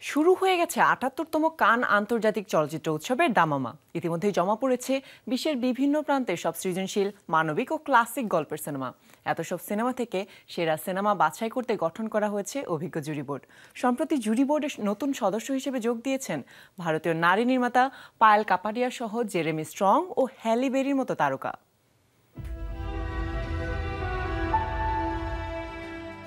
শুরু হয়ে গেছে ৭৮তম কান আন্তর্জাতিক চলচ্চিত্র উৎসবের দামামা। ইতিমধ্যেই জমা পড়েছে বিশ্বের বিভিন্ন প্রান্তের সব সৃজনশীল, মানবিক ও ক্লাসিক গল্পের সিনেমা। এত সব সিনেমা থেকে সেরা সিনেমা বাছাই করতে গঠন করা হয়েছে অভিজ্ঞ জুরি বোর্ড। সম্প্রতি জুরি বোর্ডের নতুন সদস্য হিসেবে যোগ দিয়েছেন ভারতীয় নারী নির্মাতা পায়েল কাপাডিয়া সহ জেরেমি স্ট্রং ও হ্যালি বেরির মতো তারকা।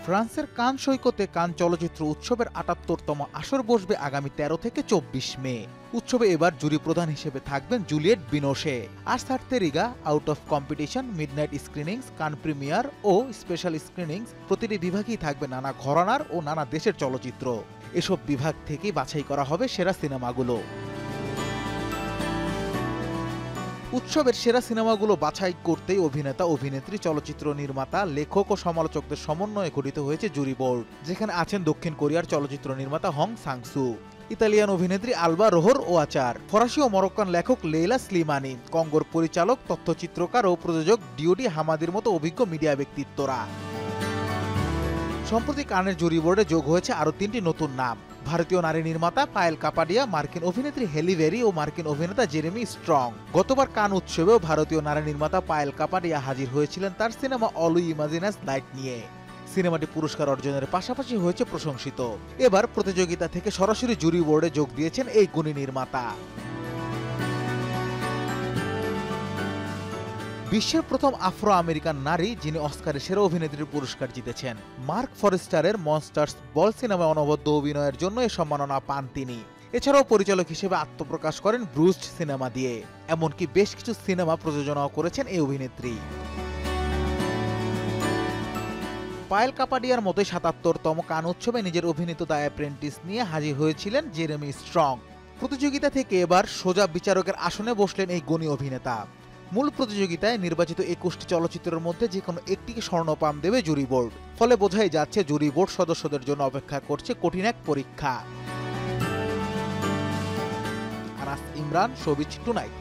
ফ্রান্সের কান সৈকতে কান চলচ্চিত্র উৎসবের ৭৮তম আসর বসবে আগামী ১৩ থেকে ২৪ মে। উৎসবে এবার জুরি প্রধান হিসেবে থাকবেন জুলিয়েট বিনোশে। আর সার্তেরিগা, out of competition, midnight screenings, Cannes premiere O special স্ক্রিনিংস প্রতিটি বিভাগেই থাকবে নানা ঘরানার ও নানা দেশের চলচ্চিত্র। এসব বিভাগ থেকেই বাছাই করা হবে সেরা সিনেমাগুলো। উৎসবের সেরা সিনেমাগুলো বাছাই করতেই অভিনেতা, অভিনেত্রী, চলচ্চিত্র নির্মাতা, লেখক ও সমালোচকদের সমন্বয়ে গঠিত হয়েছে জুরি বোর্ড, যেখানে আছেন দক্ষিণ কোরিয়ার চলচ্চিত্র নির্মাতা হং সাংসু, ইতালিয়ান অভিনেত্রী আলবা রোহর ওয়াচার, ফরাসি ও মরক্কান লেখক লেইলা স্লিমানি, কঙ্গোর পরিচালক, তথ্যচিত্রকার ও প্রযোজক ডিওডি হামাদির মতো অভিজ্ঞ মিডিয়া ব্যক্তিত্বরা। সম্প্রতি কানের জুরি বোর্ডে যোগ হয়েছে আরও ৩টি নতুন নাম। ভারতীয় নারী নির্মাতা পায়েল কাপাডিয়া, মার্কিন অভিনেত্রী হ্যালি বেরি ও মার্কিন অভিনেতা জেরেমি স্ট্রং। গতবার কান উৎসবেও ভারতীয় নারী নির্মাতা পায়েল কাপাডিয়া হাজির হয়েছিলেন তার সিনেমা অল উই ইমাজিনাস নাইট নিয়ে। সিনেমাটি পুরস্কার অর্জনের পাশাপাশি হয়েছে প্রশংসিত। এবার প্রতিযোগিতা থেকে সরাসরি জুরি বোর্ডে যোগ দিয়েছেন এই গুণী নির্মাতা। বিশ্বের প্রথম আফ্রো আমেরিকান নারী যিনি অস্কারে সেরা অভিনেত্রীর পুরস্কার জিতেছেন। মার্ক ফরেস্টারের মনস্টার্স বল সিনেমায় অনবদ্য অভিনয়ের জন্য এ সম্মাননা পান তিনি। এছাড়াও পরিচালক হিসেবে আত্মপ্রকাশ করেন ব্রুস্ট সিনেমা দিয়ে। এমনকি বেশ কিছু সিনেমা প্রযোজনাও করেছেন এই অভিনেত্রী। পায়েল কাপাডিয়ার মতোই ৭৭তম কান উৎসবে নিজের অভিনীত দ্য অ্যাপ্রেন্টিস নিয়ে হাজির হয়েছিলেন জেরেমি স্ট্রং। প্রতিযোগিতা থেকে এবার সোজা বিচারকের আসনে বসলেন এই গুণী অভিনেতা। মূল প্রতিযোগিতায় নির্বাচিত ২১টি চলচ্চিত্রের মধ্যে যে কোনো একটিকে স্বর্ণপাম দেবে জুরি বোর্ড। ফলে বোঝাই যাচ্ছে জুরি বোর্ড সদস্যদের জন্য অপেক্ষা করছে কঠিন এক পরীক্ষা। Anas Imran, showbiz tonight.